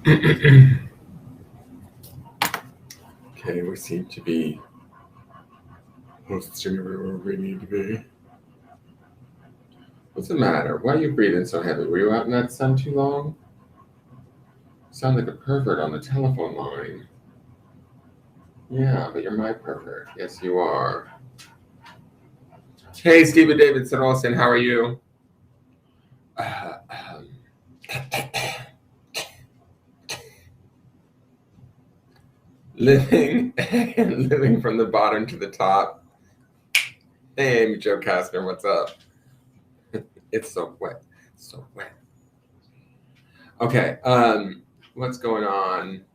Okay, we seem to be hosting everywhere we need to be. What's the matter? Why are you breathing so heavy? Were you out in that sun too long? You sound like a pervert on the telephone line. Yeah, but you're my pervert. Yes, you are. Hey, Stephen Davidson Olsen, how are you? Living from the bottom to the top. Hey, Joe Kastner, what's up? It's so wet. So wet. Okay, what's going on?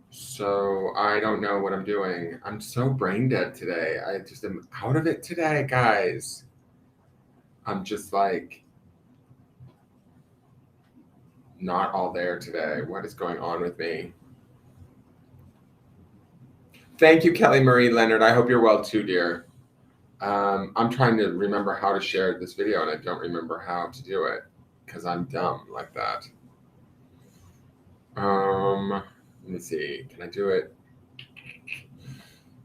So I don't know what I'm doing. I'm so brain dead today. I just am out of it today, guys. I'm just like not all there today. What is going on with me? Thank you, Kelly Marie Leonard. I hope you're well too, dear. I'm trying to remember how to share this video and I don't remember how to do it because I'm dumb like that. Let me see. Can I do it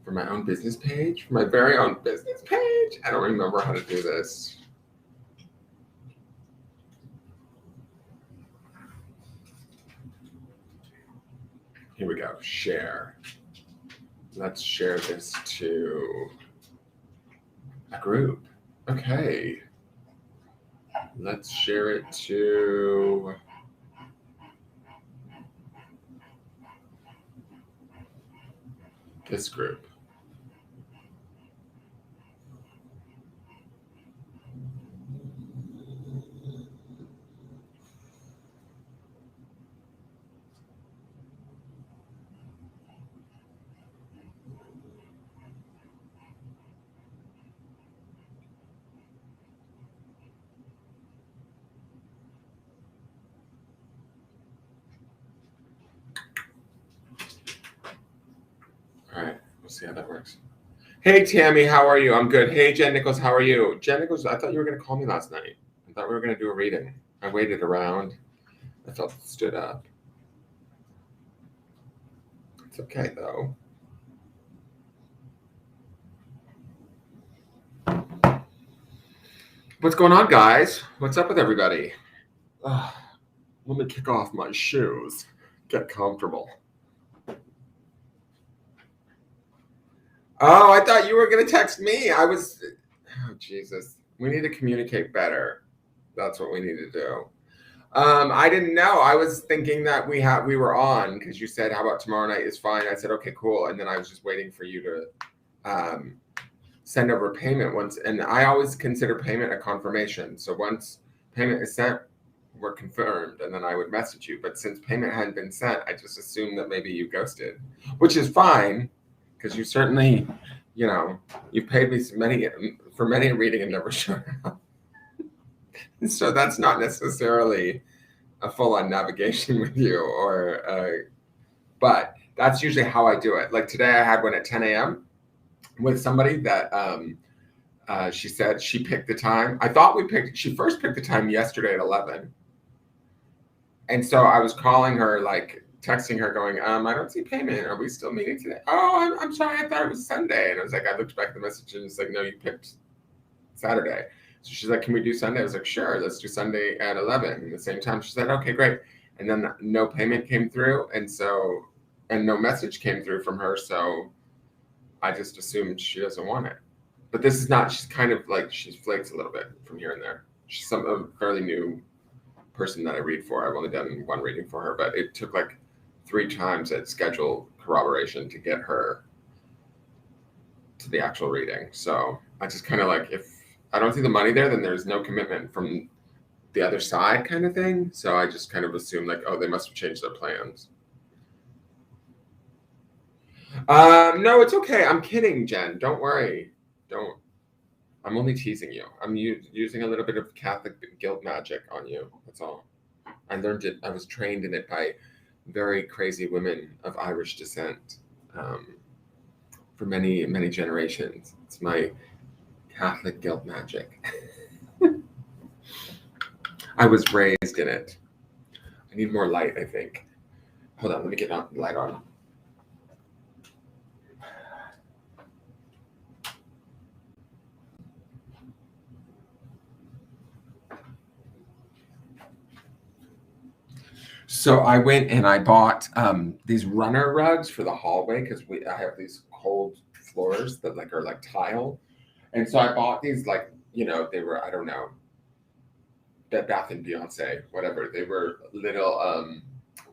for my own business page? For my very own business page? I don't remember how to do this. Here we go. Share. Let's share this to a group. Okay. Let's share it to this group. All right, we'll see how that works. Hey, Tammy, how are you? I'm good. Hey, Jen Nichols, how are you? Jen Nichols, I thought you were going to call me last night. I thought we were going to do a reading. I waited around. I felt stood up. It's okay, though. What's going on, guys? What's up with everybody? Let me kick off my shoes. Get comfortable. Oh, I thought you were going to text me. Oh, Jesus. We need to communicate better. That's what we need to do. I didn't know. I was thinking that we were on because you said, how about tomorrow night is fine. I said, okay, cool. And then I was just waiting for you to send over payment once. And I always consider payment a confirmation. So once payment is sent, we're confirmed. And then I would message you. But since payment hadn't been sent, I just assumed that maybe you ghosted, which is fine. Because you certainly, you paid me for many a reading and never showed up. So that's not necessarily a full-on navigation with you, but that's usually how I do it. Like today I had one at 10 a.m. with somebody that she said she picked the time. I thought she first picked the time yesterday at 11. And so I was calling her, like, texting her going, I don't see payment. Are we still meeting today? Oh, I'm sorry. I thought it was Sunday. And I was like, I looked back at the message and it's like, no, you picked Saturday. So she's like, can we do Sunday? I was like, sure, let's do Sunday at 11. And at the same time, she said, okay, great. And then no payment came through. And no message came through from her. So I just assumed she doesn't want it. But this is not, she's kind of like, she flakes a little bit from here and there. She's a fairly new person that I read for. I've only done one reading for her, but it took like 3 times at schedule corroboration to get her to the actual reading. So I just kind of like, if I don't see the money there, then there's no commitment from the other side kind of thing. So I just kind of assume like, oh, they must have changed their plans. No, it's okay. I'm kidding, Jen. Don't worry. I'm only teasing you. I'm using a little bit of Catholic guilt magic on you. That's all. I learned it. I was trained in it by very crazy women of Irish descent for many, many generations. It's my Catholic guilt magic. I was raised in it. I need more light, I think. Hold on, let me get the light on. So I went and I bought these runner rugs for the hallway because I have these cold floors that like are like tile. And so I bought these like, they were, I don't know, Bed Bath and Beyonce, whatever. They were little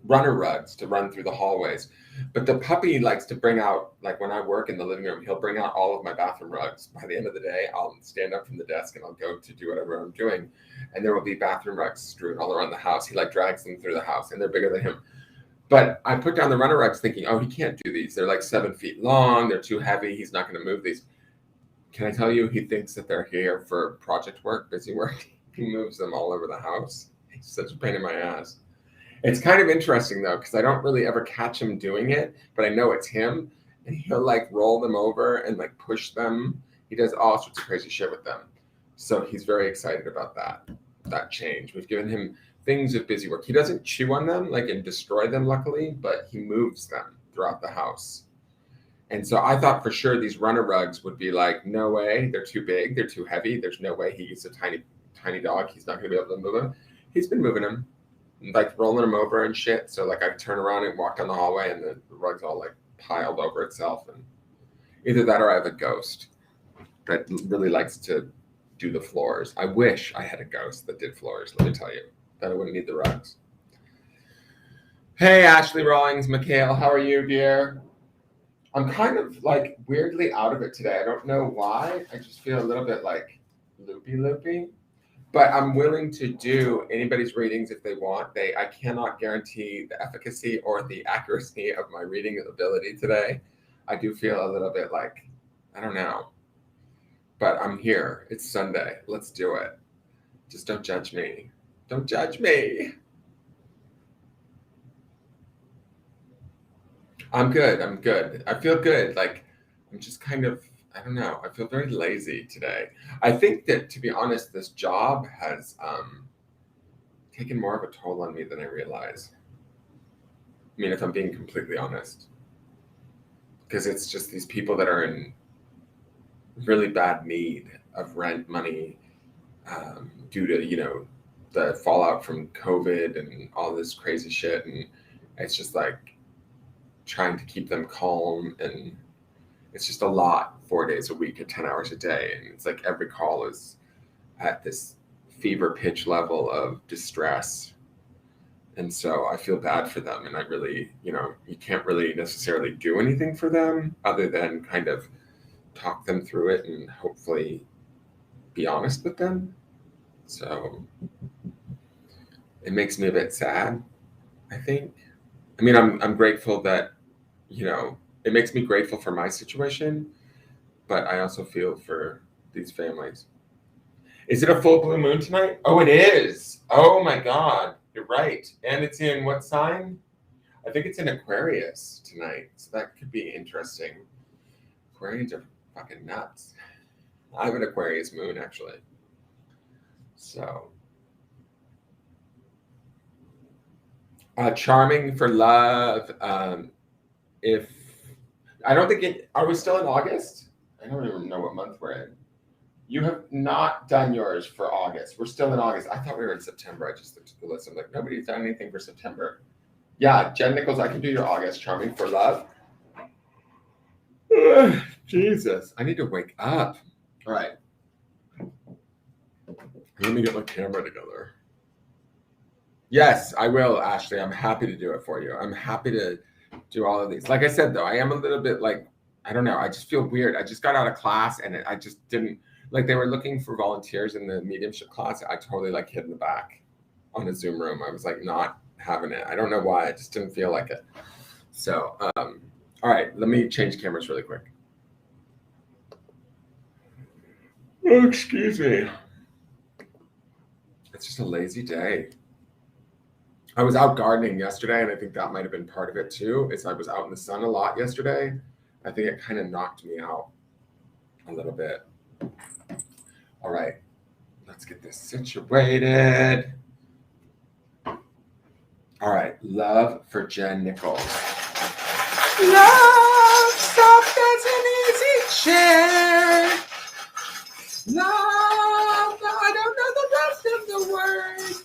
runner rugs to run through the hallways. But the puppy likes to bring out, like when I work in the living room, he'll bring out all of my bathroom rugs. By the end of the day, I'll stand up from the desk and I'll go to do whatever I'm doing. And there will be bathroom rugs strewn all around the house. He like drags them through the house and they're bigger than him. But I put down the runner rugs thinking, oh, he can't do these. They're like 7 feet long. They're too heavy. He's not going to move these. Can I tell you, he thinks that they're here for project work, busy work. He moves them all over the house. He's such a pain in my ass. It's kind of interesting though, because I don't really ever catch him doing it, but I know it's him. And he'll like roll them over and like push them. He does all sorts of crazy shit with them. So he's very excited about that change. We've given him things of busy work. He doesn't chew on them like and destroy them, luckily, but he moves them throughout the house. And so I thought for sure these runner rugs would be like, no way, they're too big, they're too heavy. There's no way he's a tiny dog. He's not going to be able to move them. He's been moving them, like rolling them over and shit. So like I turn around and walk down the hallway and the rug's all like piled over itself. And either that or I have a ghost that really likes to do the floors. I wish I had a ghost that did floors, let me tell you. Then I wouldn't need the rugs. Hey, Ashley Rawlings, Mikhail, how are you, dear? I'm kind of like weirdly out of it today. I don't know why. I just feel a little bit like loopy. But I'm willing to do anybody's readings if they want. I cannot guarantee the efficacy or the accuracy of my reading ability today. I do feel a little bit like, I don't know. But I'm here. It's Sunday. Let's do it. Just don't judge me. Don't judge me. I'm good. I feel good. Like, I'm just kind of, I don't know. I feel very lazy today. I think that, to be honest, this job has taken more of a toll on me than I realize. I mean, if I'm being completely honest. Because it's just these people that are in really bad need of rent money due to, the fallout from COVID and all this crazy shit. And it's just like trying to keep them calm, and it's just a lot, 4 days a week at 10 hours a day. And it's like every call is at this fever pitch level of distress. And so I feel bad for them. And I really, you can't really necessarily do anything for them other than kind of talk them through it and hopefully be honest with them. So it makes me a bit sad, I think. I mean, I'm grateful that, it makes me grateful for my situation, but I also feel for these families. Is it a full blue moon tonight? Oh, it is. Oh my God. You're right. And it's in what sign? I think it's in Aquarius tonight. So that could be interesting. Aquarians are fucking nuts. I have an Aquarius moon, actually. So. Charming for love. If I don't think are we still in August? I don't even know what month we're in. You have not done yours for August. We're still in August. I thought we were in September. I just looked at the list. I'm like, nobody's done anything for September. Yeah, Jen Nichols, I can do your August. Charming for love. Jesus, I need to wake up. All right. Let me get my camera together. Yes, I will, Ashley. I'm happy to do it for you. I'm happy to do all of these. Like I said, though, I am a little bit like, I don't know. I just feel weird. I just got out of class and I just didn't, like they were looking for volunteers in the mediumship class. I totally like hid in the back on a Zoom room. I was like not having it. I don't know why. I just didn't feel like it. So, all right, let me change cameras really quick. Oh, excuse me. It's just a lazy day. I was out gardening yesterday, and I think that might have been part of it too. I was out in the sun a lot yesterday. I think it kind of knocked me out a little bit. All right, let's get this situated. All All right, love for Jen Nichols. Love, soft as an easy chair. Love, I don't know the rest of the words.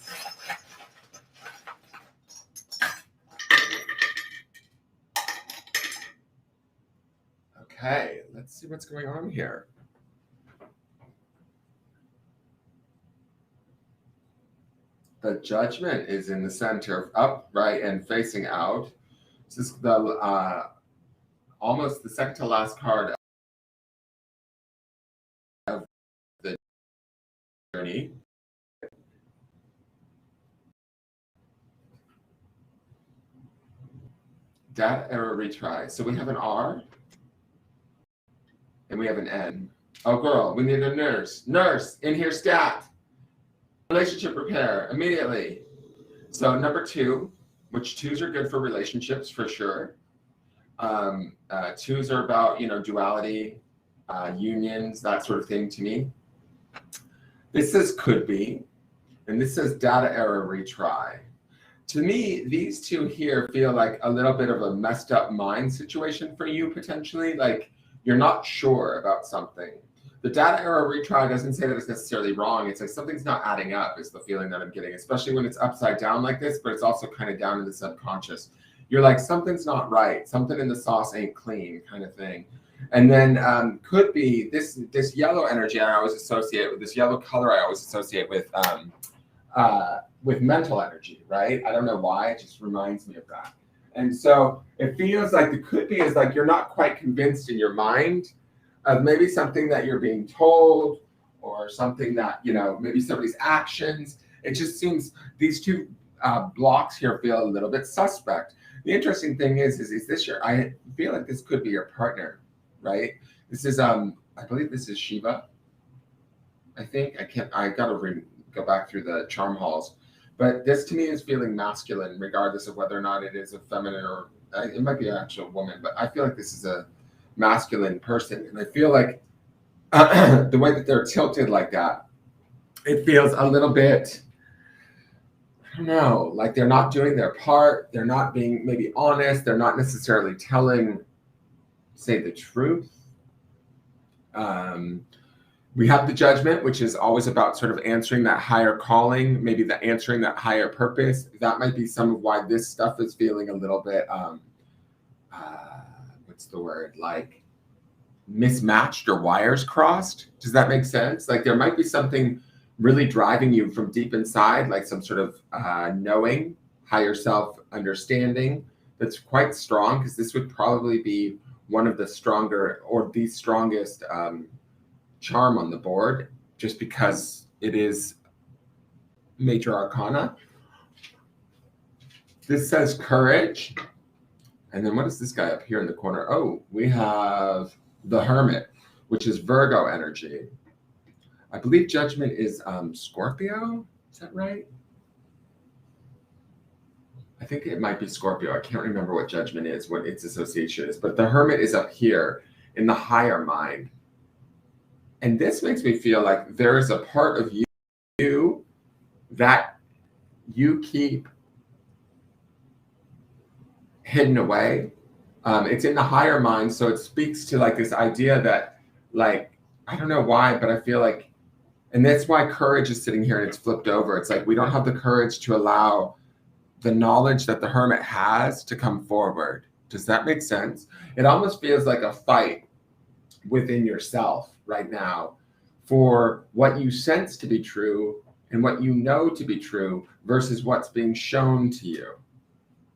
Okay, let's see what's going on here. The Judgment is in the center, upright and facing out. This is the almost the second to last card of the journey. Data error retry. So we have an R and we have an N. Oh, girl, we need a nurse. Nurse, in here, stat. Relationship repair, immediately. So number 2, which 2s are good for relationships for sure. 2s are about, duality, unions, that sort of thing to me. This says could be, and this says data error retry. To me, these 2 here feel like a little bit of a messed up mind situation for you, potentially. Like you're not sure about something. The data error retry doesn't say that it's necessarily wrong. It's like something's not adding up is the feeling that I'm getting, especially when it's upside down like this, but it's also kind of down in the subconscious. You're like, something's not right. Something in the sauce ain't clean kind of thing. And then could be this yellow energy I always associate with, this yellow color I always associate with mental energy, right? I don't know why, it just reminds me of that. And so it feels like the could be is like you're not quite convinced in your mind of maybe something that you're being told or something that, maybe somebody's actions. It just seems these 2 blocks here feel a little bit suspect. The interesting thing is this I feel like this could be your partner, right? This is, I believe this is Shiva. I gotta go back through the charm halls. But this to me is feeling masculine, regardless of whether or not it is a feminine or it might be an actual woman. But I feel like this is a masculine person. And I feel like the way that they're tilted like that, it feels a little bit, I don't know, like they're not doing their part. They're not being maybe honest. They're not necessarily telling, say, the truth. We have the Judgment, which is always about sort of answering that higher calling, maybe answering that higher purpose. That might be some of why this stuff is feeling a little bit, what's the word, like mismatched or wires crossed. Does that make sense? Like there might be something really driving you from deep inside, like some sort of knowing, higher self understanding that's quite strong, because this would probably be one of the stronger or the strongest charm on the board, just because it is major arcana. This says courage. And then what is this guy up here in the corner? Oh, we have the Hermit, which is Virgo energy. I believe Judgment is Scorpio. Is that right? I think it might be Scorpio. I can't remember what Judgment is, what its association is. But the Hermit is up here in the higher mind. And this makes me feel like there is a part of you that you keep hidden away. It's in the higher mind, so it speaks to like this idea that, like, I don't know why, but I feel like, and that's why courage is sitting here and it's flipped over. It's like we don't have the courage to allow the knowledge that the Hermit has to come forward. Does that make sense? It almost feels like a fight within yourself right now for what you sense to be true and what you know to be true versus what's being shown to you.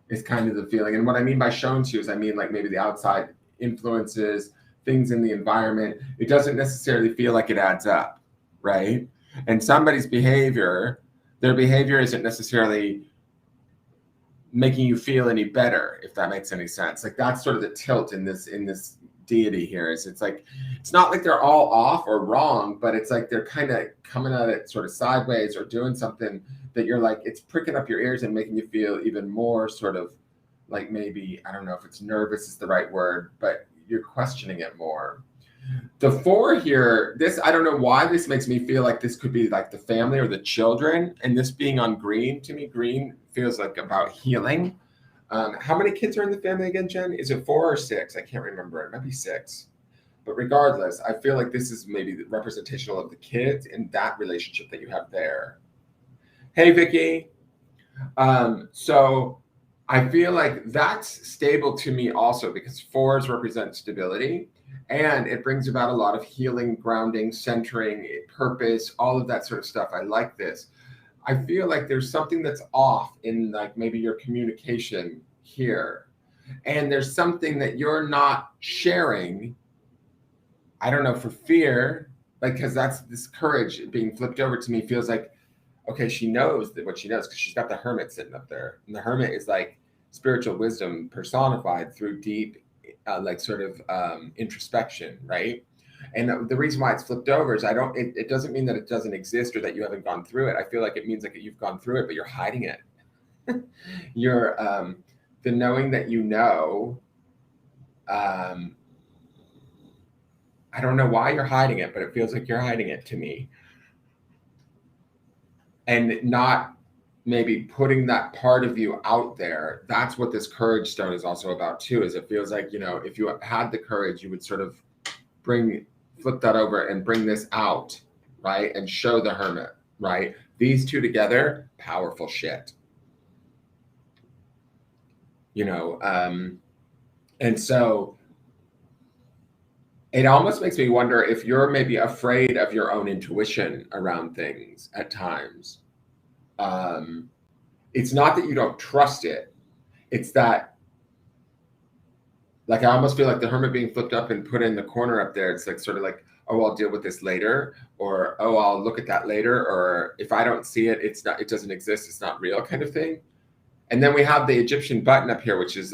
Is kind of the feeling. And what I mean by shown to you is I mean like maybe the outside influences, things in the environment. It doesn't necessarily feel like it adds up, right? And somebody's behavior, their behavior isn't necessarily making you feel any better, if that makes any sense. Like that's sort of the tilt in this deity here. Is it's like it's not like they're all off or wrong, but it's like they're kind of coming at it sort of sideways or doing something that you're like, it's pricking up your ears and making you feel even more sort of like maybe, I don't know if it's nervous is the right word, but you're questioning it more. The 4 here, this, I don't know why this makes me feel like this could be like the family or the children. And this being on green, to me, green feels like about healing. How many kids are in the family again, Jen? Is it 4 or 6? I can't remember. It might be 6. But regardless, I feel like this is maybe the representational of the kids in that relationship that you have there. Hey, Vicky. So I feel like that's stable to me also because 4s represent stability and it brings about a lot of healing, grounding, centering, purpose, all of that sort of stuff. I like this. I feel like there's something that's off in like maybe your communication here. And there's something that you're not sharing. I don't know, for fear, like, because that's this courage being flipped over to me feels like, okay, she knows that what she knows because she's got the Hermit sitting up there. And the Hermit is like spiritual wisdom personified through deep, like sort of introspection, right? And the reason why it's flipped over is it doesn't mean that it doesn't exist or that you haven't gone through it. I feel like it means like you've gone through it, but you're hiding it. You're the knowing that you know. I don't know why you're hiding it, but it feels like you're hiding it to me. And not maybe putting that part of you out there. That's what this courage stone is also about too, is it feels like, you know, if you had the courage, you would sort of flip that over and bring this out, right? And show the Hermit, right? These two together, powerful shit. You know, and so it almost makes me wonder if you're maybe afraid of your own intuition around things at times. It's not that you don't trust it. It's that, like, I almost feel like the Hermit being flipped up and put in the corner up there. It's like sort of like, oh, I'll deal with this later, or oh, I'll look at that later, or if I don't see it, it doesn't exist. It's not real, kind of thing. And then we have the Egyptian button up here, which is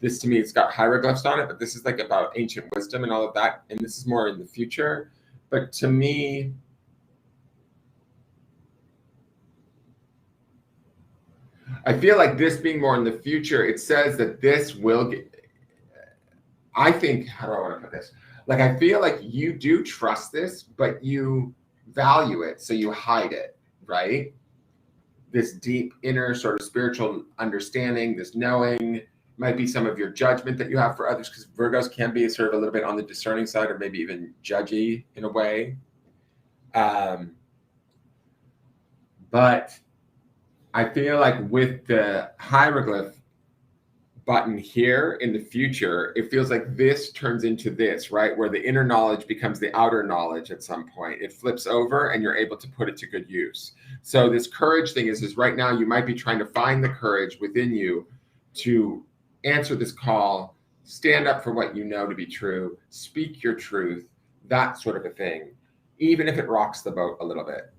this to me, it's got hieroglyphs on it, but this is like about ancient wisdom and all of that. And this is more in the future. But to me, I feel like this being more in the future, it says that this will get, I think, how do I want to put this? Like, I feel like you do trust this, but you value it. So you hide it, right? This deep inner sort of spiritual understanding, this knowing, might be some of your judgment that you have for others, because Virgos can be sort of a little bit on the discerning side or maybe even judgy in a way. But I feel like with the hieroglyph button here in the future, it feels like this turns into this, right? Where the inner knowledge becomes the outer knowledge at some point. It flips over and you're able to put it to good use. So this courage thing is right now you might be trying to find the courage within you to answer this call, stand up for what you know to be true, speak your truth, that sort of a thing, even if it rocks the boat a little bit.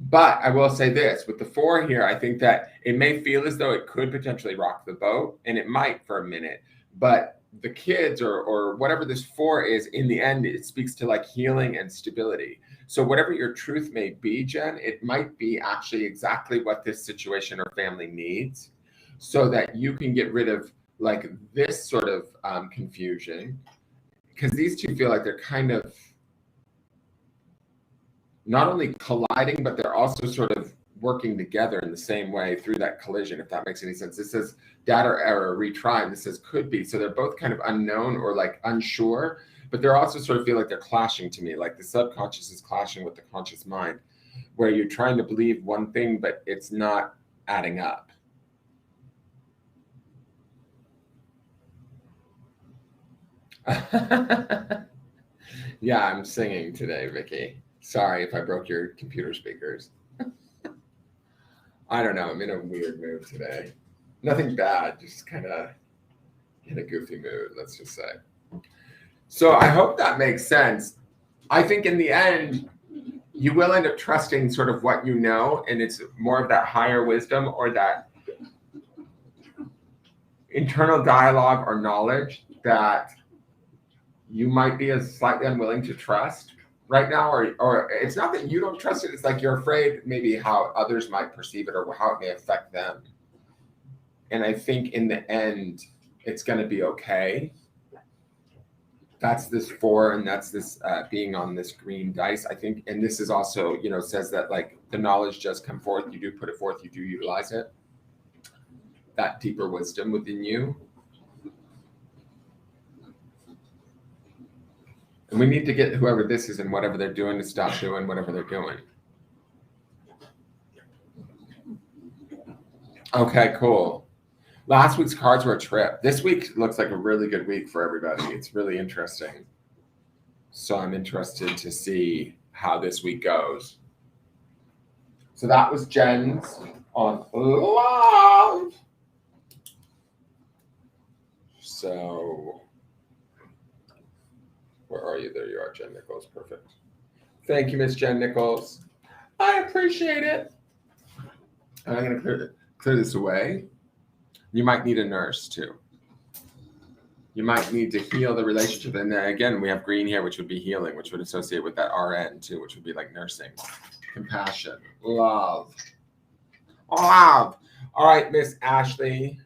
But I will say this, with the 4 here, I think that it may feel as though it could potentially rock the boat, and it might for a minute. But the kids or whatever this 4 is, in the end, it speaks to like healing and stability. So whatever your truth may be, Jen, it might be actually exactly what this situation or family needs, so that you can get rid of like this sort of confusion. Because these two feel like they're kind of not only colliding, but they're also sort of working together in the same way through that collision, if that makes any sense. This says data error, retry, and this says could be. So they're both kind of unknown or like unsure, but they're also sort of feel like they're clashing to me. Like the subconscious is clashing with the conscious mind, where you're trying to believe one thing, but it's not adding up. Yeah, I'm singing today, Vicky. Sorry if I broke your computer speakers. I don't know. I'm in a weird mood today. Nothing bad, just kind of in a goofy mood, let's just say. So I hope that makes sense. I think in the end, you will end up trusting sort of what you know, and it's more of that higher wisdom or that internal dialogue or knowledge that you might be as slightly unwilling to trust right now, or it's not that you don't trust it, it's like you're afraid maybe how others might perceive it or how it may affect them. And I think in the end, it's going to be okay. That's this 4, and that's this being on this green dice, I think. And this is also, you know, says that like the knowledge does come forth. You do put it forth. You do utilize it. That deeper wisdom within you. And we need to get whoever this is and whatever they're doing to stop doing whatever they're doing. Okay, cool. Last week's cards were a trip. This week looks like a really good week for everybody. It's really interesting. So I'm interested to see how this week goes. So that was Jen's on love. So where are you? There you are, Jen Nichols. Perfect. Thank you, Miss Jen Nichols. I appreciate it. And I'm going to clear this away. You might need a nurse too. You might need to heal the relationship. And then again, we have green here, which would be healing, which would associate with that RN too, which would be like nursing, compassion, love. Love. All right, Miss Ashley.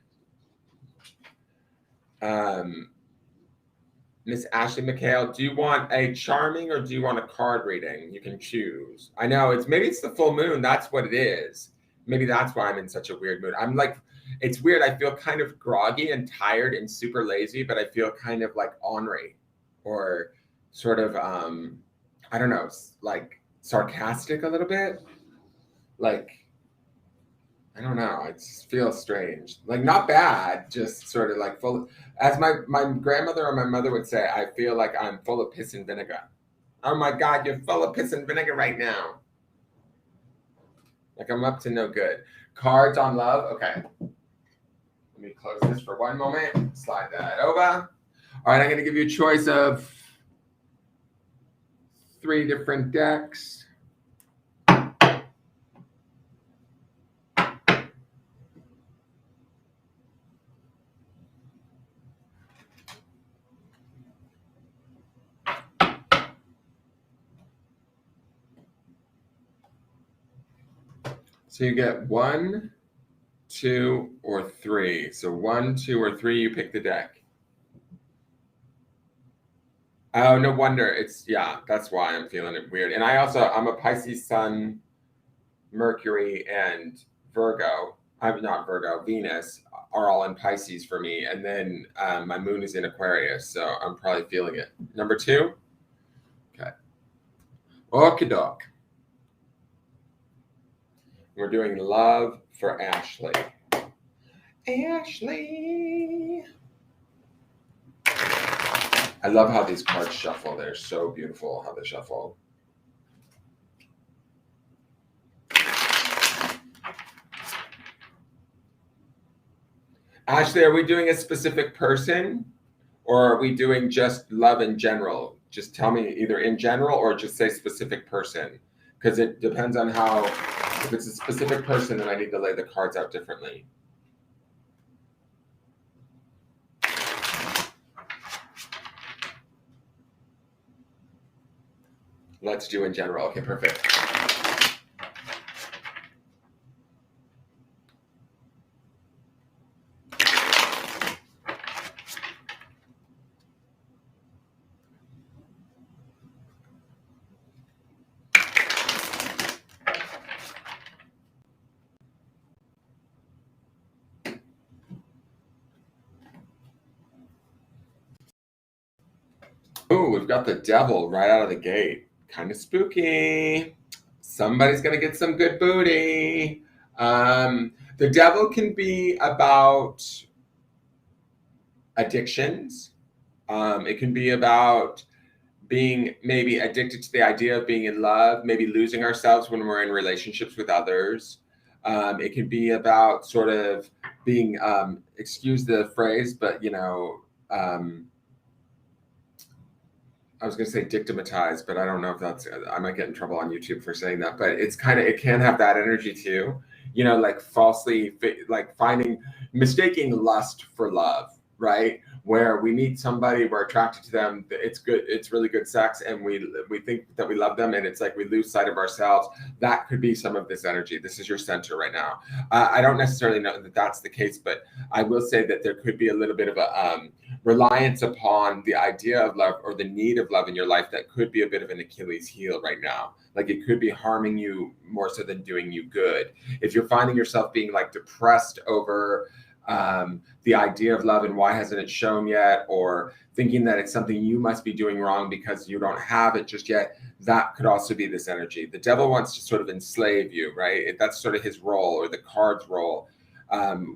Miss Ashley McHale, do you want a charming or do you want a card reading? You can choose. I know maybe it's the full moon. That's what it is. Maybe that's why I'm in such a weird mood. I'm like, it's weird. I feel kind of groggy and tired and super lazy, but I feel kind of like ornery or sort of, I don't know, like sarcastic a little bit. Like, I don't know. I just feel strange. Like not bad, just sort of like full. As my grandmother or my mother would say, I feel like I'm full of piss and vinegar. Oh my God, you're full of piss and vinegar right now. Like I'm up to no good. Cards on love. Okay. Let me close this for one moment. Slide that over. All right, I'm going to give you a choice of 3 different decks. So you get 1, 2, or 3. So 1, 2, or 3, you pick the deck. Oh, no wonder. Yeah, that's why I'm feeling it weird. And I'm a Pisces Sun, Mercury, and Virgo. I'm not Virgo, Venus are all in Pisces for me. And then my moon is in Aquarius. So I'm probably feeling it. Number 2. Okay. Okey-doke. We're doing love for Ashley. Ashley. I love how these cards shuffle. They're so beautiful how they shuffle. Ashley, are we doing a specific person or are we doing just love in general? Just tell me either in general or just say specific person. Because it depends on how, if it's a specific person, then I need to lay the cards out differently. Let's do in general. Okay, perfect. Ooh, we've got the devil right out of the gate. Kind of spooky. Somebody's going to get some good booty. The devil can be about addictions. It can be about being maybe addicted to the idea of being in love, maybe losing ourselves when we're in relationships with others. It can be about sort of being, excuse the phrase, but I was going to say dictamatized, but I don't know if I might get in trouble on YouTube for saying that, but it can have that energy too, like falsely, like mistaking lust for love, right? Where we meet somebody, we're attracted to them, it's good, it's really good sex, and we think that we love them, and it's like we lose sight of ourselves. That could be some of this energy. This is your center right now. I don't necessarily know that that's the case, but I will say that there could be a little bit of a reliance upon the idea of love or the need of love in your life that could be a bit of an Achilles heel right now. Like it could be harming you more so than doing you good. If you're finding yourself being like depressed over the idea of love and why hasn't it shown yet, or thinking that it's something you must be doing wrong because you don't have it just yet, that could also be this energy. The devil wants to sort of enslave you, right? That's sort of his role, or the card's role,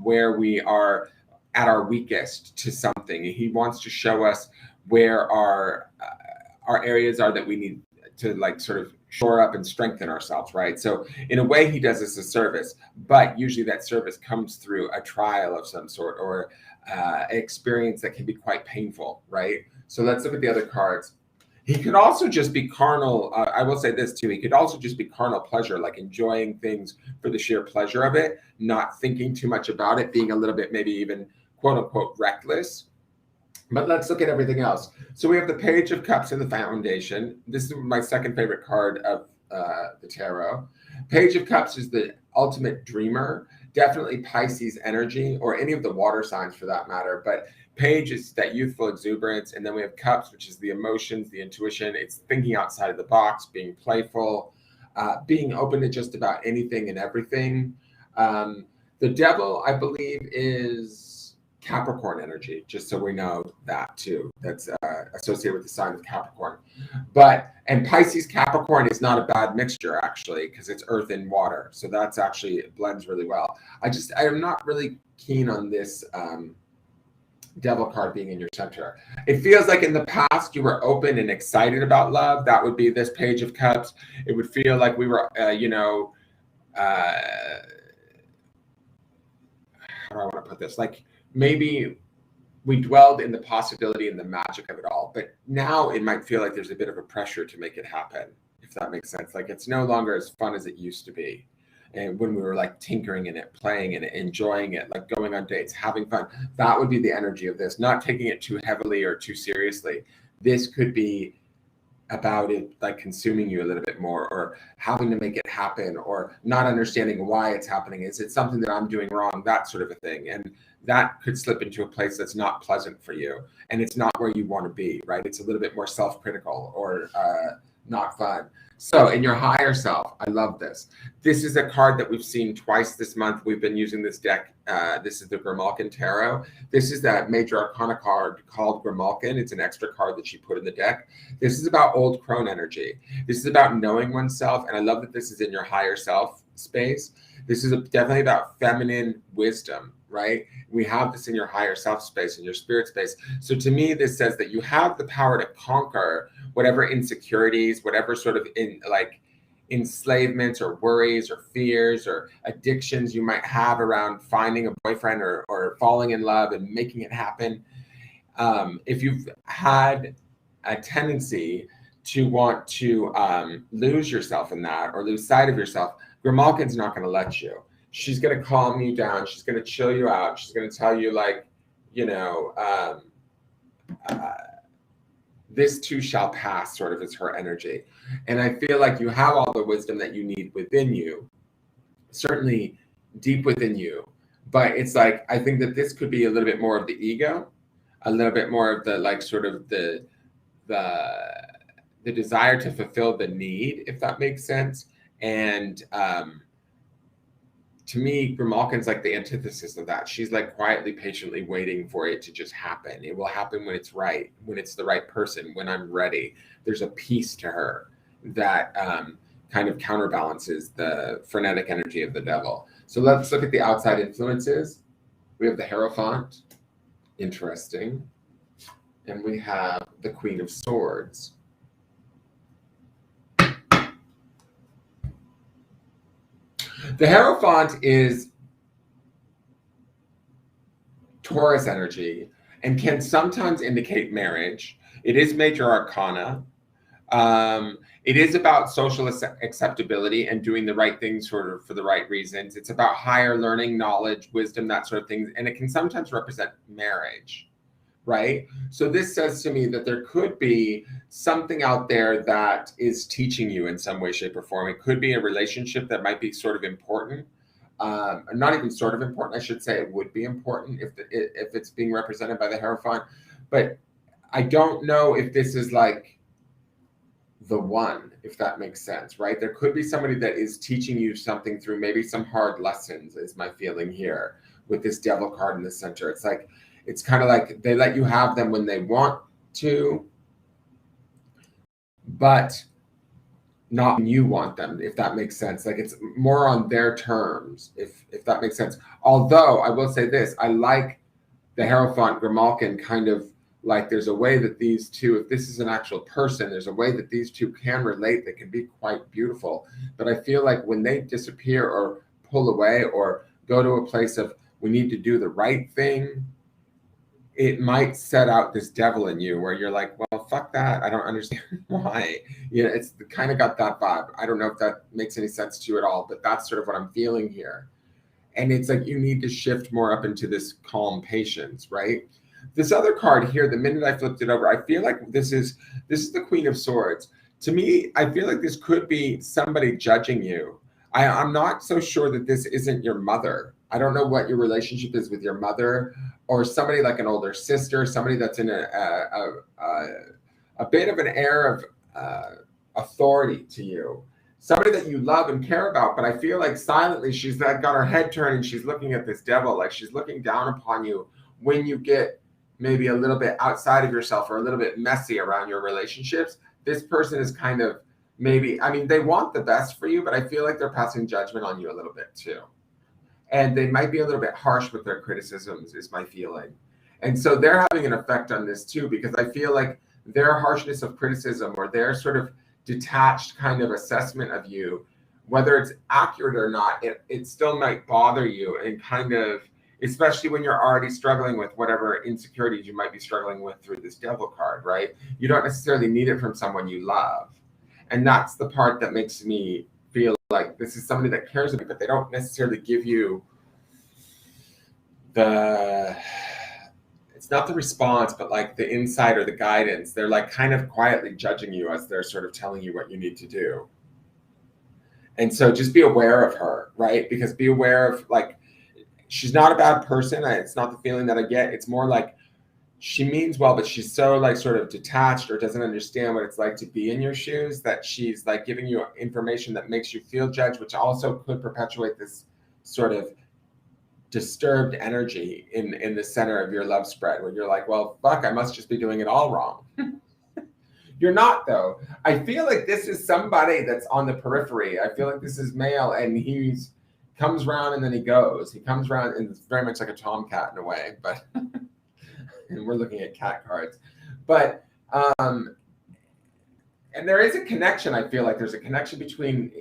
where we are at our weakest to something. He wants to show us where our areas are that we need to like sort of shore up and strengthen ourselves, right? So in a way, he does us a service, but usually that service comes through a trial of some sort, or an experience that can be quite painful, right? So let's look at the other cards. He could also just be carnal. I will say this too. He could also just be carnal pleasure, like enjoying things for the sheer pleasure of it, not thinking too much about it, being a little bit maybe even quote unquote reckless. But let's look at everything else. So we have the Page of Cups in the Foundation. This is my second favorite card of the tarot. Page of Cups is the ultimate dreamer, definitely Pisces energy, or any of the water signs for that matter. But Page is that youthful exuberance. And then we have Cups, which is the emotions, the intuition. It's thinking outside of the box, being playful, being open to just about anything and everything. The Devil, I believe, is Capricorn energy, just so we know that too. That's associated with the sign of Capricorn. And Pisces Capricorn is not a bad mixture actually, because it's earth and water. So that's actually, it blends really well. I am not really keen on this Devil card being in your center. It feels like in the past you were open and excited about love. That would be this Page of Cups. It would feel like we were, how do I want to put this? Like, maybe we dwelled in the possibility and the magic of it all, but now it might feel like there's a bit of a pressure to make it happen, if that makes sense. Like it's no longer as fun as it used to be. And when we were like tinkering in it, playing in it, enjoying it, like going on dates, having fun, that would be the energy of this, not taking it too heavily or too seriously. This could be about it like consuming you a little bit more, or having to make it happen, or not understanding why it's happening. Is it something that I'm doing wrong? That sort of a thing. And that could slip into a place that's not pleasant for you, and it's not where you want to be, right? It's a little bit more self-critical, or not fun. So in your higher self, I love this. This is a card that we've seen twice this month. We've been using this deck. This is the Grimalkin Tarot. This is that major arcana card called Grimalkin. It's an extra card that she put in the deck. This is about old crone energy. This is about knowing oneself. And I love that this is in your higher self space. This is definitely about feminine wisdom, right? We have this in your higher self space, in your spirit space. So to me, this says that you have the power to conquer whatever insecurities, whatever sort of enslavements or worries or fears or addictions you might have around finding a boyfriend or falling in love and making it happen. If you've had a tendency to want to lose yourself in that, or lose sight of yourself, Grimalkin's not going to let you. She's going to calm you down. She's going to chill you out. She's going to tell you, like, this too shall pass, sort of is her energy. And I feel like you have all the wisdom that you need within you, certainly deep within you. But it's like, I think that this could be a little bit more of the ego, a little bit more of the like sort of the desire to fulfill the need, if that makes sense. And to me, Grimalkin's like the antithesis of that. She's like quietly, patiently waiting for it to just happen. It will happen when it's right, when it's the right person, when I'm ready. There's a peace to her that kind of counterbalances the frenetic energy of the devil. So let's look at the outside influences. We have the Hierophant, interesting. And we have the Queen of Swords. The Hierophant is Taurus energy and can sometimes indicate marriage. It is major arcana. It is about social acceptability and doing the right things for the right reasons. It's about higher learning, knowledge, wisdom, that sort of thing. And it can sometimes represent marriage, right? So this says to me that there could be something out there that is teaching you in some way, shape, or form. It could be a relationship that might be sort of important. Not even sort of important, I should say it would be important if it's being represented by the Hierophant. but I don't know if this is like the one, if that makes sense, right? There could be somebody that is teaching you something through maybe some hard lessons, is my feeling here with this devil card in the center. It's like, it's kind of like they let you have them when they want to, but not when you want them, if that makes sense. Like it's more on their terms, if that makes sense. Although I will say this, I like the Hierophant Grimalkin kind of like there's a way that these two, if this is an actual person, there's a way that these two can relate that can be quite beautiful. But I feel like when they disappear or pull away or go to a place of we need to do the right thing, it might set out this devil in you where you're like, well, fuck that. I don't understand why. You know, it's kind of got that vibe. I don't know if that makes any sense to you at all, but that's sort of what I'm feeling here. And it's like you need to shift more up into this calm patience, right? This other card here, the minute I flipped it over, I feel like this is the Queen of Swords. To me, I feel like this could be somebody judging you. I'm not so sure that this isn't your mother. I don't know what your relationship is with your mother or somebody like an older sister, somebody that's in a bit of an air of authority to you. Somebody that you love and care about, but I feel like silently she's got her head turned and she's looking at this devil, like she's looking down upon you when you get maybe a little bit outside of yourself or a little bit messy around your relationships. This person is kind of maybe, I mean, they want the best for you, but I feel like they're passing judgment on you a little bit too. And they might be a little bit harsh with their criticisms, is my feeling. And so they're having an effect on this too, because I feel like their harshness of criticism or their sort of detached kind of assessment of you, whether it's accurate or not, it still might bother you and kind of, especially when you're already struggling with whatever insecurities you might be struggling with through this devil card, right? You don't necessarily need it from someone you love. And that's the part that makes me feel like this is somebody that cares about you, but they don't necessarily give you it's not the response, but like the insight or the guidance. They're like kind of quietly judging you as they're sort of telling you what you need to do. And so just be aware of her, right? Because be aware of like, she's not a bad person. It's not the feeling that I get. It's more like she means well, but she's so like sort of detached or doesn't understand what it's like to be in your shoes that she's like giving you information that makes you feel judged, which also could perpetuate this sort of disturbed energy in the center of your love spread where you're like, well, fuck, I must just be doing it all wrong. You're not, though. I feel like this is somebody that's on the periphery. I feel like this is male and he's comes around and then he goes. He comes around and it's very much like a tomcat in a way, but and we're looking at cat cards. But and there is a connection. I feel like there's a connection between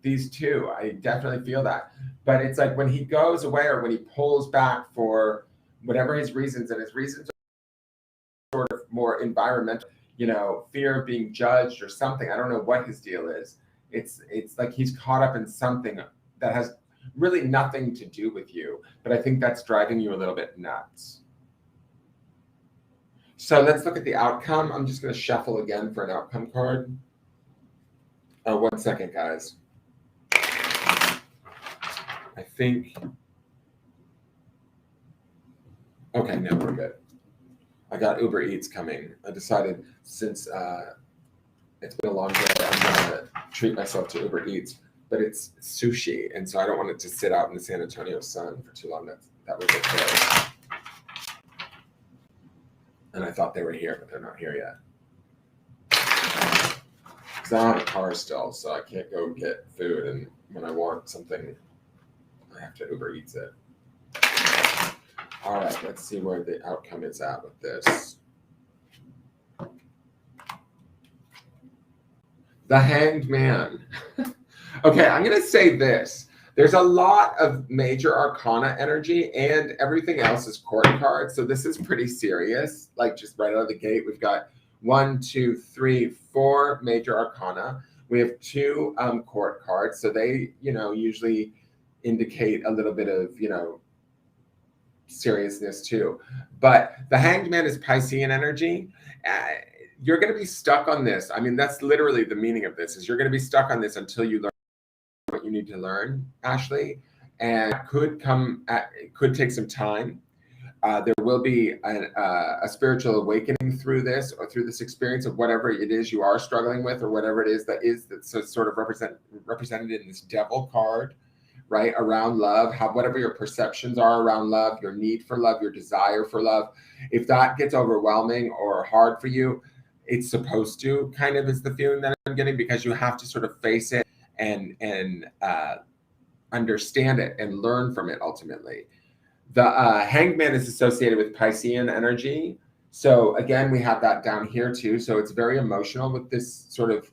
these two. I definitely feel that. But it's like when he goes away or when he pulls back for whatever his reasons, and his reasons are sort of more environmental, you know, fear of being judged or something. I don't know what his deal is. It's like he's caught up in something that has really nothing to do with you. But I think that's driving you a little bit nuts. So let's look at the outcome. I'm just going to shuffle again for an outcome card. 1 second, guys. I think, okay, now we're good. I got Uber Eats coming. I decided since it's been a long day, I'm gonna treat myself to Uber Eats, but it's sushi, and so I don't want it to sit out in the San Antonio sun for too long. That was okay. And I thought they were here, but they're not here yet. Because I don't have a car still, so I can't go get food, and when I want something, I have to Uber Eats it. All right, let's see where the outcome is at with this. The Hanged Man. Okay, I'm going to say this. There's a lot of major arcana energy and everything else is court cards. So this is pretty serious. Like just right out of the gate, we've got 1, 2, 3, 4 major arcana. We have 2 court cards. So they, you know, usually indicate a little bit of, you know, seriousness too. But the Hanged Man is Piscean energy. You're going to be stuck on this. I mean, that's literally the meaning of this, is you're going to be stuck on this until you learn what you need to learn, Ashley. And it could take some time. There will be a spiritual awakening through this, or through this experience of whatever it is you are struggling with, or whatever it is that's sort of represented in this devil card, right? Around love, whatever your perceptions are around love, your need for love, your desire for love. If that gets overwhelming or hard for you, it's supposed to, kind of, is the feeling that I'm getting, because you have to sort of face it and understand it and learn from it ultimately. The Hanged Man is associated with Piscean energy. So again, we have that down here too. So it's very emotional with this sort of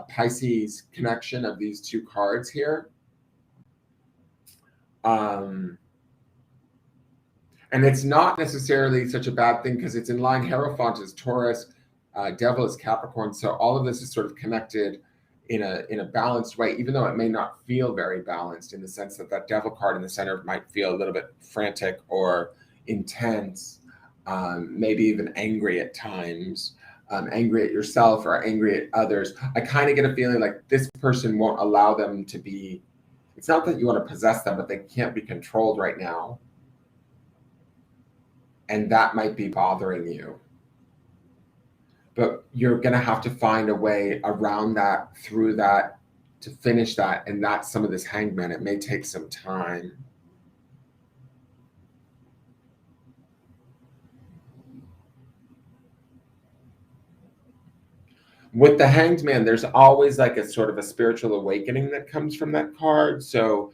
Pisces connection of these two cards here. And it's not necessarily such a bad thing, because it's in line. Hierophant is Taurus, Devil is Capricorn. So all of this is sort of connected in a balanced way, even though it may not feel very balanced, in the sense that that Devil card in the center might feel a little bit frantic or intense, maybe even angry at times, angry at yourself or angry at others. I kind of get a feeling like this person won't allow them to be, it's not that you want to possess them, but they can't be controlled right now. And that might be bothering you. But you're going to have to find a way around that, through that, to finish that. And that's some of this Hanged Man. It may take some time. With the Hanged Man, there's always like a sort of a spiritual awakening that comes from that card. So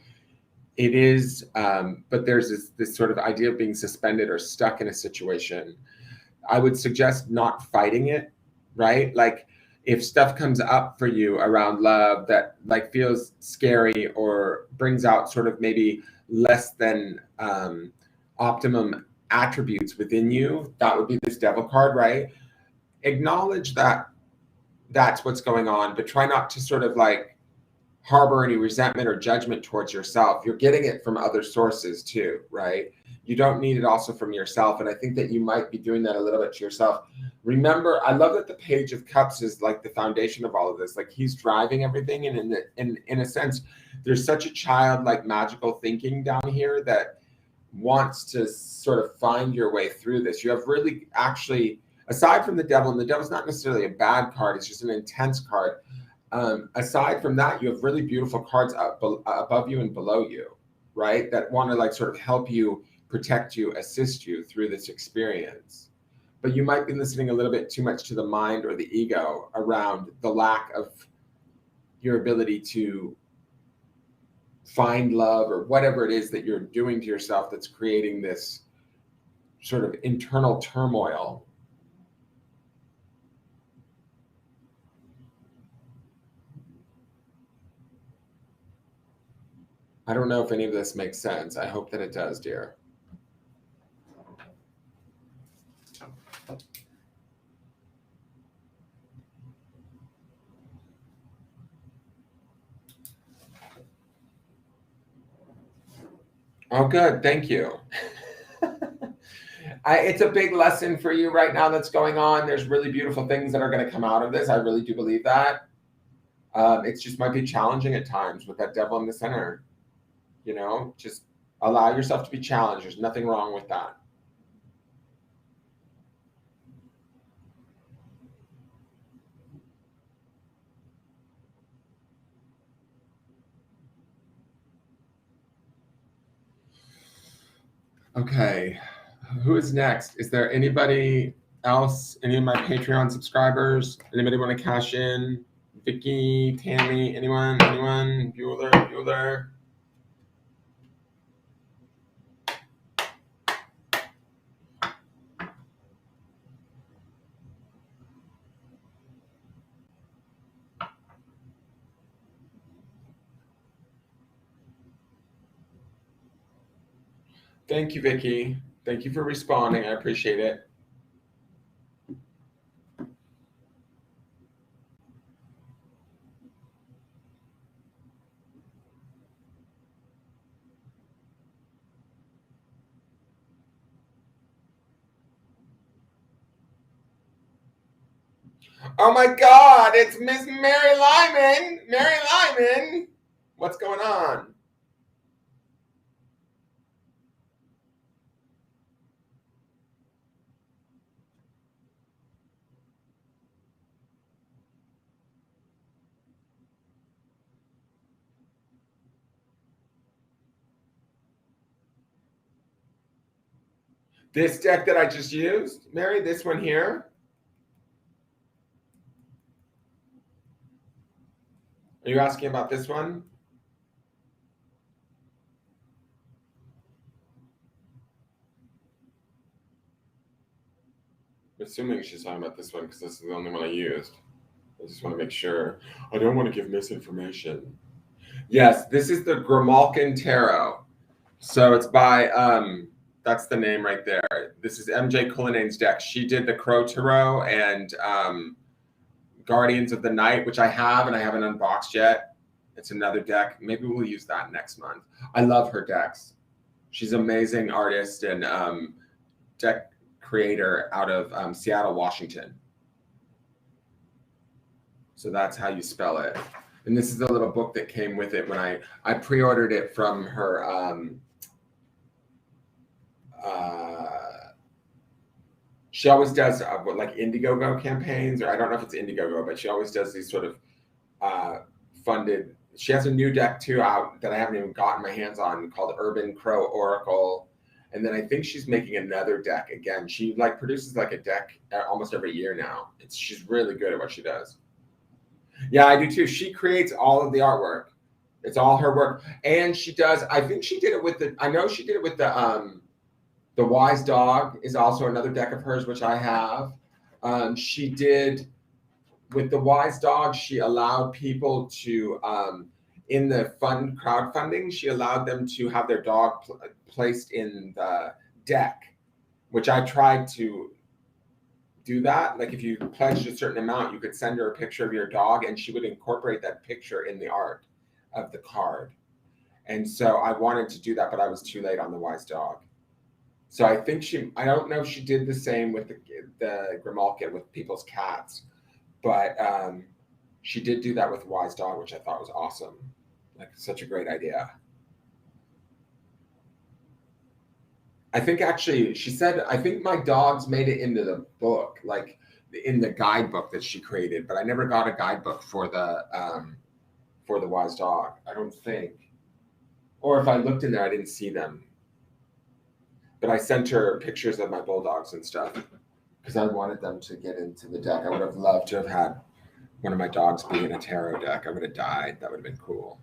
it is, but there's this sort of idea of being suspended or stuck in a situation. I would suggest not fighting it, right? Like, if stuff comes up for you around love that like feels scary or brings out sort of maybe less than optimum attributes within you, that would be this Devil card, right? Acknowledge that that's what's going on, but try not to sort of like harbor any resentment or judgment towards yourself. You're getting it from other sources too, right? You don't need it also from yourself. And I think that you might be doing that a little bit to yourself. Remember, I love that the Page of Cups is like the foundation of all of this. Like, he's driving everything. And in a sense, there's such a childlike magical thinking down here that wants to sort of find your way through this. You have really, actually, aside from the Devil, and the Devil's not necessarily a bad card, it's just an intense card. Aside from that, you have really beautiful cards above you and below you, right? That want to like sort of help you, protect you, assist you through this experience. But you might be listening a little bit too much to the mind or the ego around the lack of your ability to find love, or whatever it is that you're doing to yourself that's creating this sort of internal turmoil. I don't know if any of this makes sense. I hope that it does, dear. Oh, good. Thank you. It's a big lesson for you right now that's going on. There's really beautiful things that are going to come out of this. I really do believe that. It just might be challenging at times with that Devil in the center. You know, just allow yourself to be challenged. There's nothing wrong with that. Okay. Who is next? Is there anybody else? Any of my Patreon subscribers? Anybody want to cash in? Vicky, Tammy, anyone? Bueller? Thank you, Vicky. Thank you for responding. I appreciate it. Oh my God, it's Miss Mary Lyman. Mary Lyman. What's going on? This deck that I just used, Mary, this one here. Are you asking about this one? I'm assuming she's talking about this one because this is the only one I used. I just want to make sure. I don't want to give misinformation. Yes, this is the Grimalkin Tarot. So it's by, that's the name right there. This is MJ Cullinane's deck. She did the Crow Tarot and Guardians of the Night, which I have, and I haven't unboxed yet. It's another deck. Maybe we'll use that next month. I love her decks. She's an amazing artist and deck creator out of Seattle, Washington. So that's how you spell it. And this is the little book that came with it when I pre-ordered it from her she always does like Indiegogo campaigns, or I don't know if it's Indiegogo, but she always does these sort of funded. She has a new deck too out that I haven't even gotten my hands on called Urban Crow Oracle. And then I think she's making another deck again. She like produces like a deck almost every year now. She's really good at what she does. Yeah, I do too. She creates all of the artwork. It's all her work. And she does, I think she did it with I know she did it with the Wise Dog is also another deck of hers, which I have. She did, with the Wise Dog, she allowed people to, in the crowdfunding, she allowed them to have their dog placed in the deck, which I tried to do that. Like if you pledged a certain amount, you could send her a picture of your dog and she would incorporate that picture in the art of the card. And so I wanted to do that, but I was too late on the Wise Dog. So I think I don't know if she did the same with the Grimalkin with people's cats, but she did do that with Wise Dog, which I thought was awesome. Like such a great idea. I think actually she said, I think my dogs made it into the book, like in the guidebook that she created, but I never got a guidebook for the Wise Dog, I don't think. Or if I looked in there, I didn't see them. But I sent her pictures of my bulldogs and stuff because I wanted them to get into the deck. I would have loved to have had one of my dogs be in a tarot deck. I would have died. That would have been cool.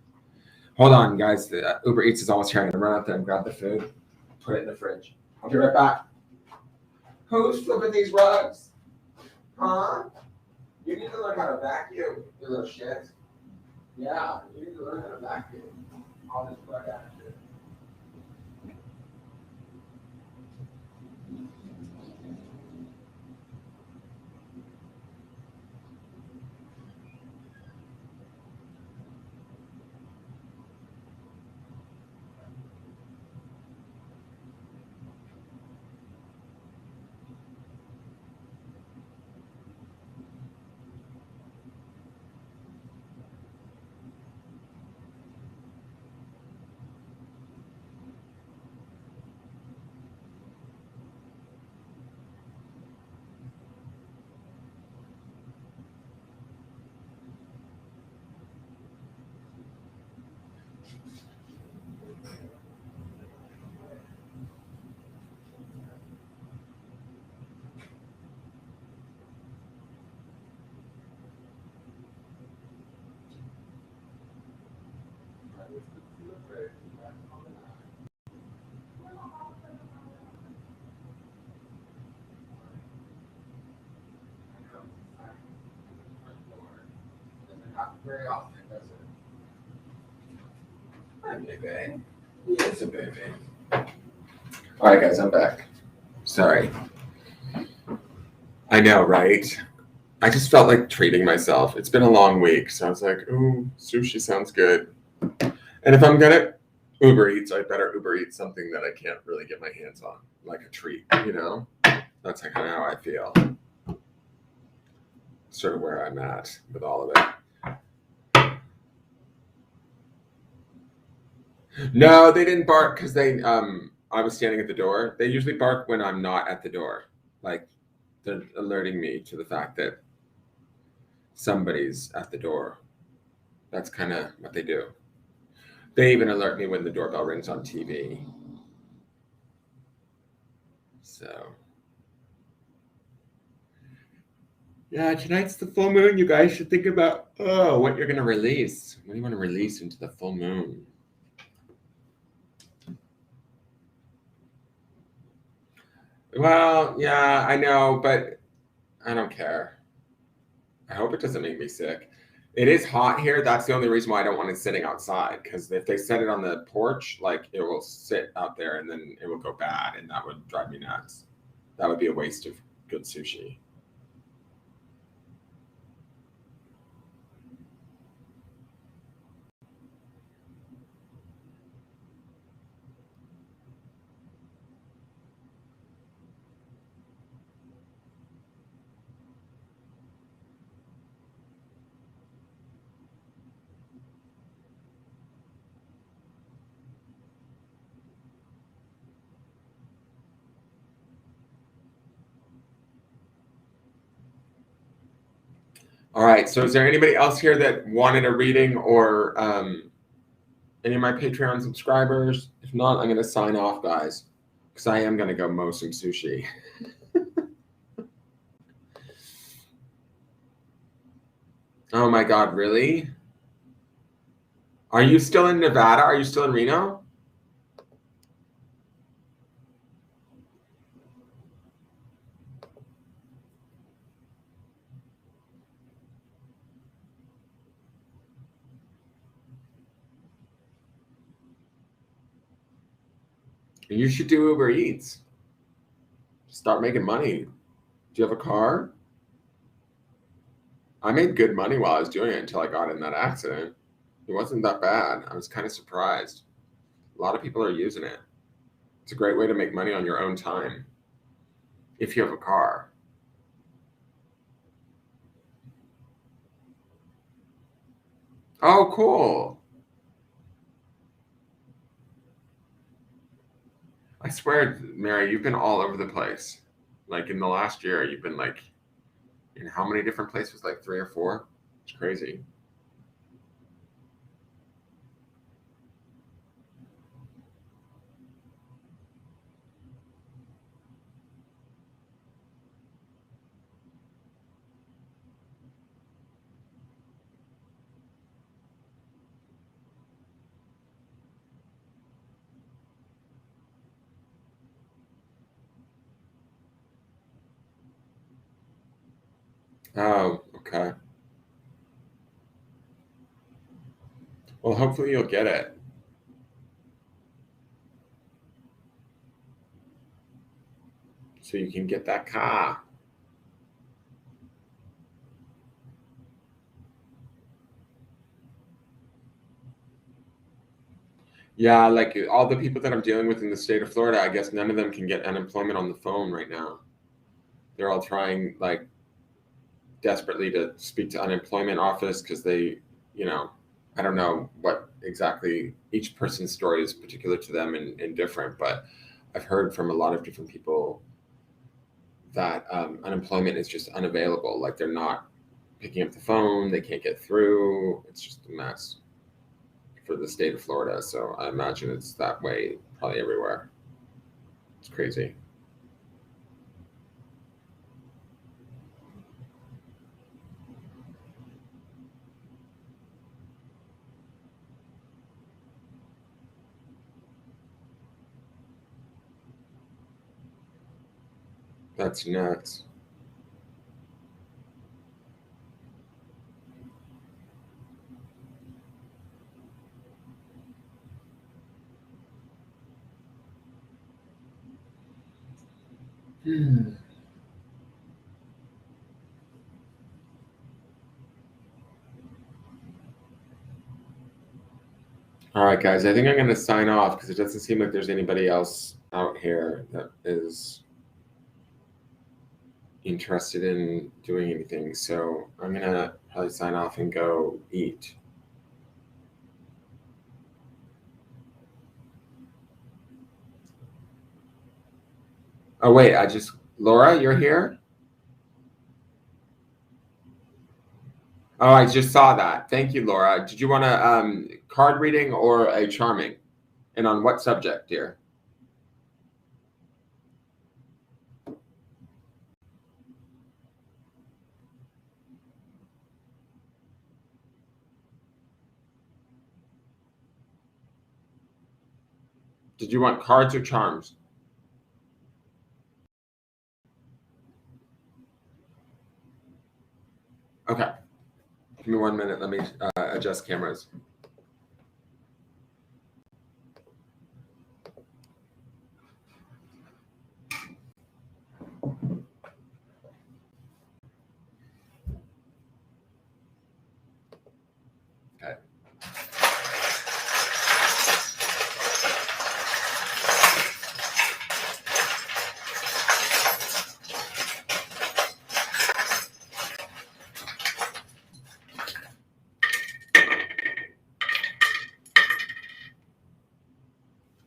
Hold on, guys. The Uber Eats is almost here. I'm going to run out there and grab the food, put it in the fridge. I'll be right back. Who's flipping these rugs? Huh? You need to learn how to vacuum, you little shit. Yeah, you need to learn how to vacuum. All this rug action. Not very often, does it? Hi, baby. It's a baby. All right, guys, I'm back. Sorry. I know, right? I just felt like treating myself. It's been a long week, so I was like, ooh, sushi sounds good. And if I'm gonna Uber Eats, I better Uber Eat something that I can't really get my hands on, like a treat, you know? That's kind of how I feel. Sort of where I'm at with all of it. No, they didn't bark because I was standing at the door. They usually bark when I'm not at the door. Like they're alerting me to the fact that somebody's at the door. That's kind of what they do. They even alert me when the doorbell rings on TV. So, yeah, tonight's the full moon. You guys should think about what you're going to release. What do you want to release into the full moon? Well, yeah, I know, but I don't care. I hope it doesn't make me sick. It is hot here. That's the only reason why I don't want it sitting outside. Because if they set it on the porch, like it will sit out there and then it will go bad, and that would drive me nuts. That would be a waste of good sushi. All right. So, is there anybody else here that wanted a reading, or any of my Patreon subscribers? If not, I'm going to sign off, guys, because I am going to go mow some sushi. Oh my God, really? Are you still in Nevada? Are you still in Reno? You should do Uber Eats. Start making money. Do you have a car? I made good money while I was doing it until I got in that accident. It wasn't that bad. I was kind of surprised. A lot of people are using it. It's a great way to make money on your own time if you have a car. Oh, cool. I swear, Mary, you've been all over the place. Like in the last year, you've been like in how many different places? Like 3 or 4? It's crazy. Oh, okay. Well, hopefully you'll get it. So you can get that car. Yeah, like all the people that I'm dealing with in the state of Florida, I guess none of them can get unemployment on the phone right now. They're all trying like desperately to speak to unemployment office because they, you know, I don't know what exactly each person's story is particular to them and different, but I've heard from a lot of different people that unemployment is just unavailable. Like they're not picking up the phone, they can't get through. It's just a mess for the state of Florida. So I imagine it's that way probably everywhere. It's crazy. That's nuts. Hmm. All right, guys, I think I'm going to sign off because it doesn't seem like there's anybody else out here that is interested in doing anything. So I'm going to probably sign off and go eat. Oh, wait, Laura, you're here? Oh, I just saw that. Thank you, Laura. Did you want a card reading or a charming? And on what subject, dear? Did you want cards or charms? Okay. Give me 1 minute. Let me adjust cameras. Okay.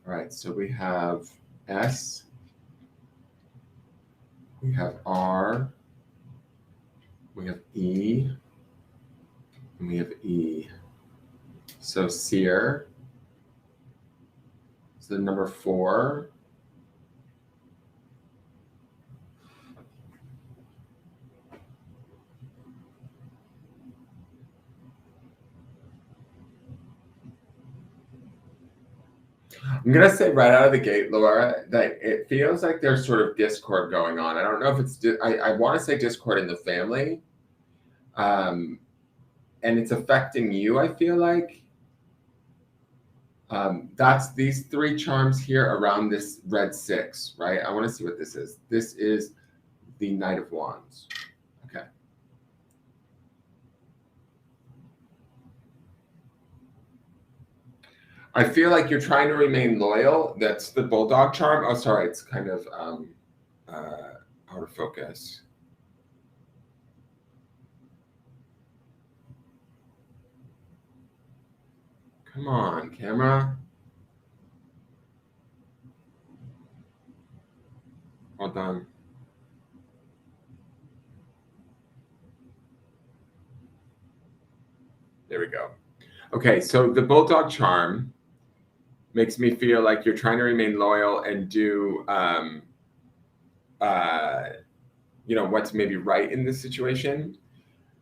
All right, so we have S, we have R, we have E, and we have E. So seer is the number 4. I'm gonna say right out of the gate, Laura, that it feels like there's sort of discord going on. I don't know if it's. I want to say discord in the family, and it's affecting you. I feel like that's these 3 charms here around this red 6, right? I want to see what this is. This is the Knight of Wands. Okay. I feel like you're trying to remain loyal. That's the Bulldog charm. Oh, sorry, it's kind of out of focus. Come on, camera. Hold on. There we go. Okay, so the Bulldog charm makes me feel like you're trying to remain loyal and do, what's maybe right in this situation.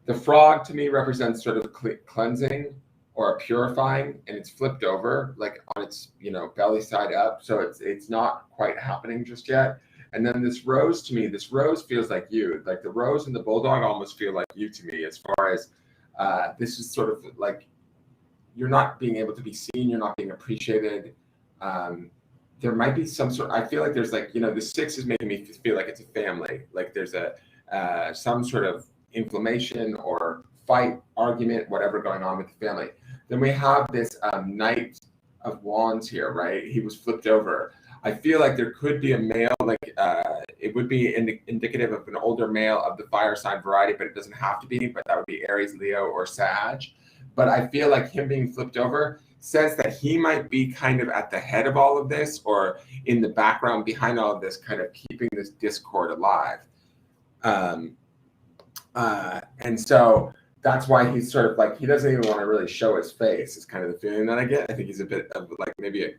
The frog to me represents sort of cleansing or purifying, and it's flipped over like on its belly side up, so it's not quite happening just yet. And then this rose to me, this rose feels like you, like the rose and the bulldog almost feel like you to me, as far as this is sort of like you're not being able to be seen, you're not being appreciated. There might be some sort. I feel like there's like the 6 is making me feel like it's a family, like there's a some sort of inflammation or fight, argument, whatever going on with the family. Then we have this Knight of Wands here, right? He was flipped over. I feel like there could be a male, like it would be indicative of an older male of the fire sign variety, but it doesn't have to be, but that would be Aries, Leo, or Sag. But I feel like him being flipped over says that he might be kind of at the head of all of this, or in the background behind all of this, kind of keeping this discord alive. And so that's why he's sort of like, he doesn't even want to really show his face, is kind of the feeling that I get. I think he's a bit of like maybe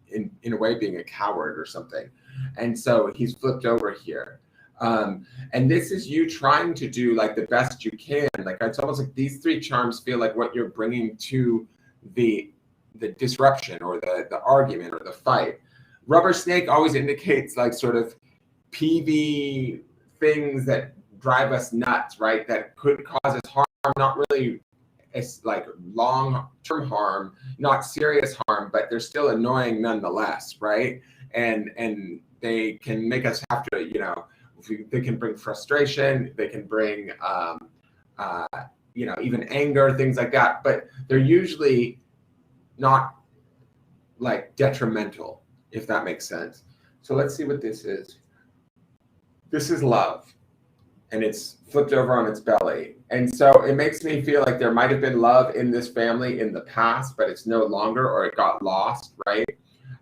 in a way being a coward or something. And so he's flipped over here. And this is you trying to do like the best you can. Like it's almost like these 3 charms feel like what you're bringing to the disruption or the argument or the fight. Rubber snake always indicates like sort of PV things that drive us nuts, right? That could cause us harm, not really it's like long-term harm, not serious harm, but they're still annoying nonetheless, right? And they can make us have to, they can bring frustration, they can bring, even anger, things like that. But they're usually not like detrimental, if that makes sense. So let's see what this is. This is love, and it's flipped over on its belly. And so it makes me feel like there might have been love in this family in the past, but it's no longer, or it got lost, right?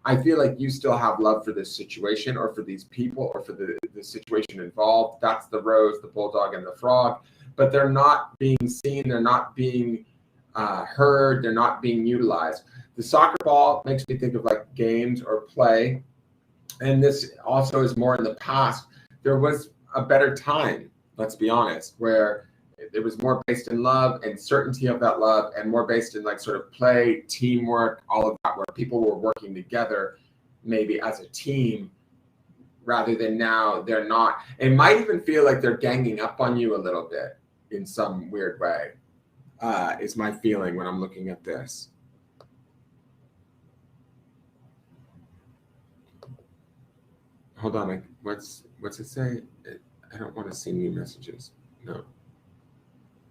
I feel like you still have love for this situation or for these people or for the situation involved. That's the rose, the bulldog, and the frog. But they're not being seen. They're not being heard. They're not being utilized. The soccer ball makes me think of like games or play. And this also is more in the past. There was a better time, let's be honest, where it was more based in love and certainty of that love, and more based in like sort of play, teamwork, all of that, where people were working together maybe as a team, rather than now they're not. It might even feel like they're ganging up on you a little bit in some weird way, is my feeling when I'm looking at this. Hold on, what's it say? I don't want to see new messages. No.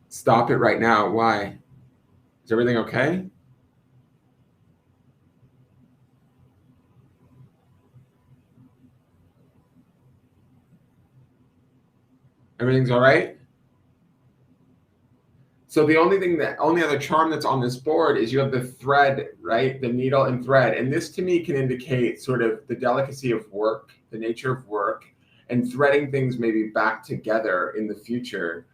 Stop it right now. Why? Is everything okay? Everything's all right? So the only other charm that's on this board is you have the thread, right? The needle and thread. And this to me can indicate sort of the delicacy of work, the nature of work, and threading things maybe back together in the future.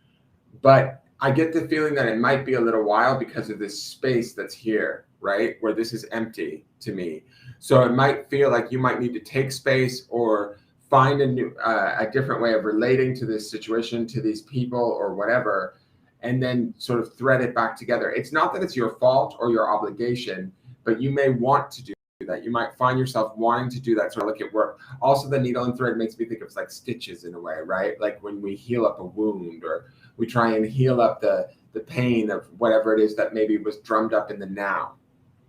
But I get the feeling that it might be a little while because of this space that's here, right? Where this is empty to me. So it might feel like you might need to take space or find a different way of relating to this situation, to these people or whatever, and then sort of thread it back together. It's not that it's your fault or your obligation, but you may want to do that. You might find yourself wanting to do that sort of look at work. Also, the needle and thread makes me think of like stitches in a way, right? Like when we heal up a wound or we try and heal up the pain of whatever it is that maybe was drummed up in the now,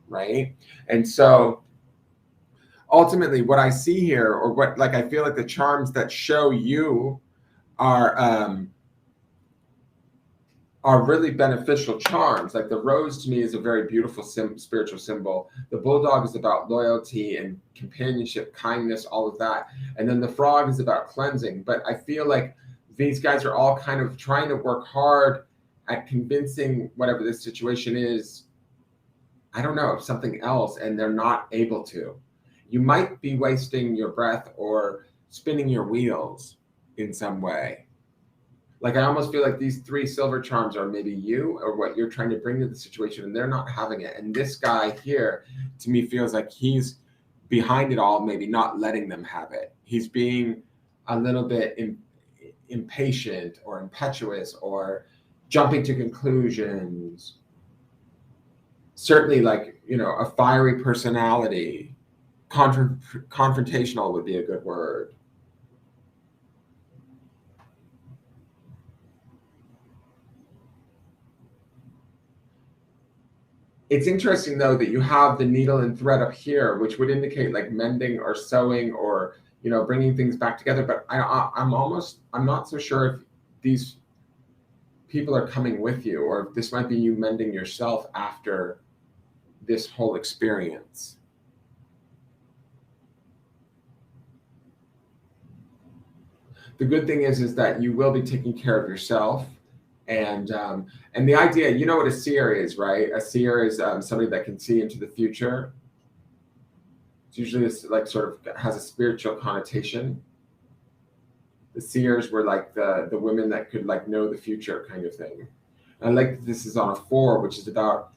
right? And so ultimately what I see here, or what, like, I feel like the charms that show you are really beneficial charms. Like the rose to me is a very beautiful spiritual symbol. The bulldog is about loyalty and companionship, kindness, all of that. And then the frog is about cleansing. But I feel like these guys are all kind of trying to work hard at convincing whatever this situation is, I don't know, something else, and they're not able to. You might be wasting your breath or spinning your wheels in some way. Like I almost feel like these three silver charms are maybe you or what you're trying to bring to the situation, and they're not having it. And this guy here, to me, feels like he's behind it all, maybe not letting them have it. He's being a little bit impatient or impetuous or jumping to conclusions. Certainly, like, you know, a fiery personality. Confrontational would be a good word. It's interesting though that you have the needle and thread up here, which would indicate like mending or sewing or, you know, bringing things back together. But I'm not so sure if these people are coming with you, or if this might be you mending yourself after this whole experience. The good thing is that you will be taking care of yourself. And the idea, you know what a seer is, right? A seer is somebody that can see into the future. It's usually this, like, sort of has a spiritual connotation. The seers were like the women that could like know the future kind of thing. And like this is on a 4, which is about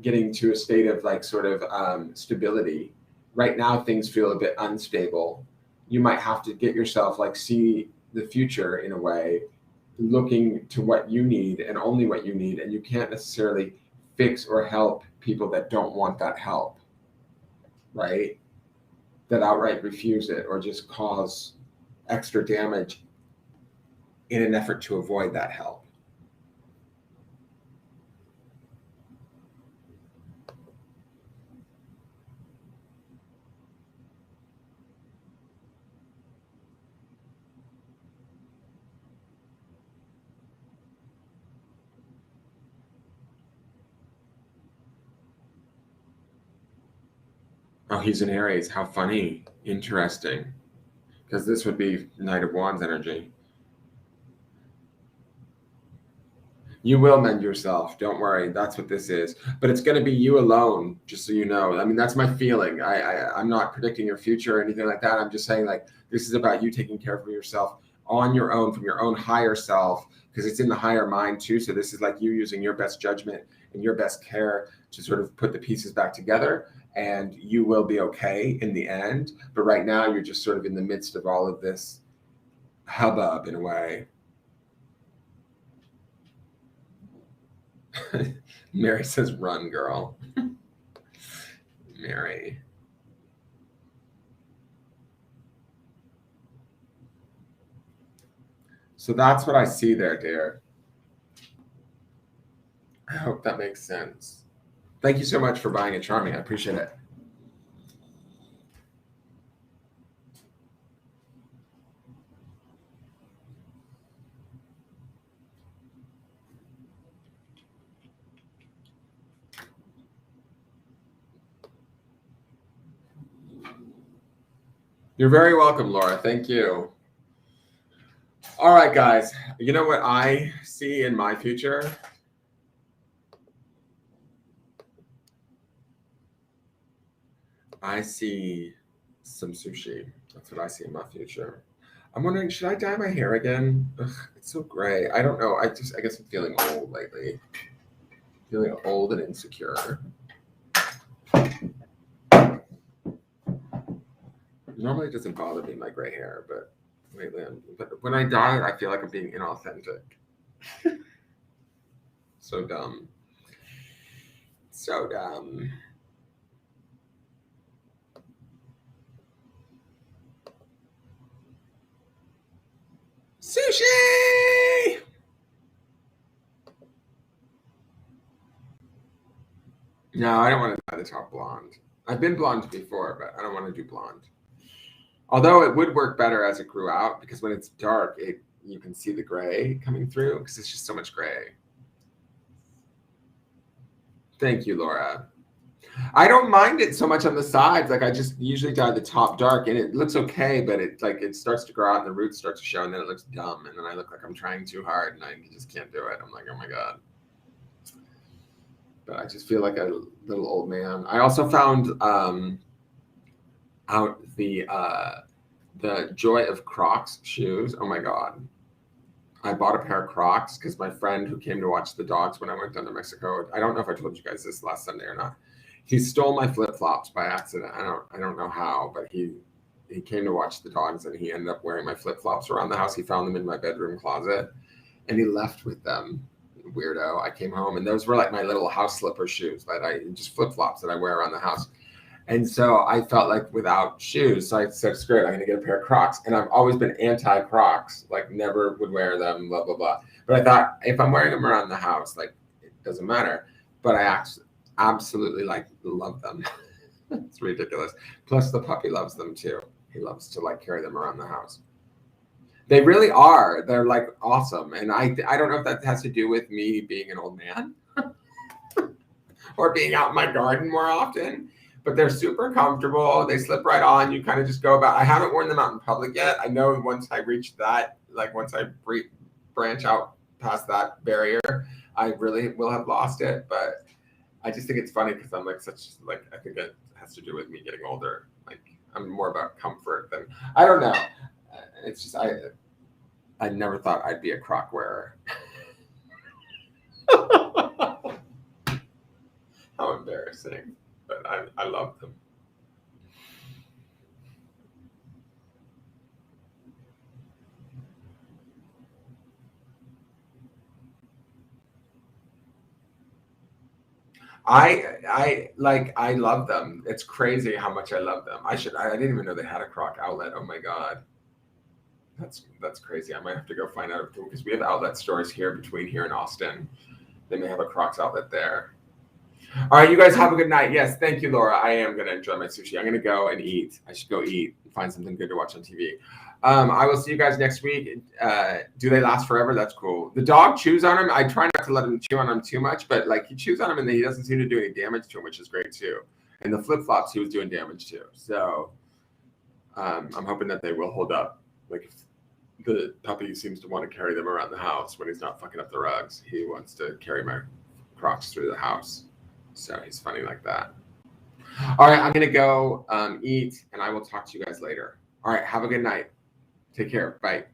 getting to a state of like sort of stability. Right now things feel a bit unstable. You might have to get yourself like see the future in a way, looking to what you need and only what you need, and you can't necessarily fix or help people that don't want that help, right? That outright refuse it or just cause extra damage in an effort to avoid that help. Oh, he's an Aries. How funny. Interesting. Because this would be Knight of Wands energy. You will mend yourself. Don't worry. That's what this is. But it's going to be you alone, just so you know. I mean, that's my feeling. I'm not predicting your future or anything like that. I'm just saying, like, this is about you taking care of yourself on your own, from your own higher self, because it's in the higher mind too. So this is like you using your best judgment and your best care to sort of put the pieces back together, and you will be okay in the end. But right now you're just sort of in the midst of all of this hubbub in a way. Mary says, run, girl. Mary. So that's what I see there, dear. I hope that makes sense. Thank you so much for buying a Charming. I appreciate it. You're very welcome, Laura. Thank you. All right, guys. You know what I see in my future? I see some sushi. That's what I see in my future. I'm wondering, should I dye my hair again? Ugh, it's so gray. I don't know. I guess I'm feeling old lately. Feeling old and insecure. Normally it doesn't bother me, my gray hair, but lately but when I dye it, I feel like I'm being inauthentic. So dumb. So dumb. Sushi! No, I don't want to dye the top blonde. I've been blonde before, but I don't want to do blonde. Although it would work better as it grew out, because when it's dark, you can see the gray coming through because it's just so much gray. Thank you, Laura. I don't mind it so much on the sides. Like I just usually dye the top dark and it looks okay, but it starts to grow out and the roots start to show and then it looks dumb and then I look like I'm trying too hard and I just can't do it. I'm like, oh my God. But I just feel like a little old man. I also found out the Joy of Crocs shoes. Oh my God. I bought a pair of Crocs because my friend who came to watch the dogs when I went down to Mexico, I don't know if I told you guys this last Sunday or not. He stole my flip-flops by accident. I don't know how, but he came to watch the dogs and he ended up wearing my flip-flops around the house. He found them in my bedroom closet and he left with them. Weirdo. I came home and those were like my little house slipper shoes that just flip-flops that I wear around the house. And so I felt like without shoes, so I said, screw it, I'm going to get a pair of Crocs. And I've always been anti-Crocs, like never would wear them, blah, blah, blah. But I thought if I'm wearing them around the house, like it doesn't matter. But I absolutely like love them. It's ridiculous. Plus the puppy loves them too. He loves to like carry them around the house. They really are. They're like awesome. And I don't know if that has to do with me being an old man or being out in my garden more often. But they're super comfortable. They slip right on. You kind of just go about. I haven't worn them out in public yet. I know once I reach that, like once I branch out past that barrier, I really will have lost it. But I just think it's funny because I'm like I think it has to do with me getting older. Like I'm more about comfort than, I don't know. It's just, I never thought I'd be a Croc wearer. How embarrassing. But I love them. I love them. It's crazy how much I love them. I didn't even know they had a Croc outlet. Oh my God. That's crazy. I might have to go find out because we have outlet stores between here and Austin. They may have a Crocs outlet there. All right, you guys have a good night. Yes, thank you, Laura. I am going to enjoy my sushi. I'm going to go and eat. I should go eat and find something good to watch on TV. I will see you guys next week. Do they last forever? That's cool. The dog chews on him. I try not to let him chew on him too much, but like he chews on him and then he doesn't seem to do any damage to him, which is great too. And the flip-flops, he was doing damage too. So I'm hoping that they will hold up. Like the puppy seems to want to carry them around the house when he's not fucking up the rugs. He wants to carry my Crocs through the house. So he's funny like that. All right, I'm going to go eat, and I will talk to you guys later. All right, have a good night. Take care. Bye.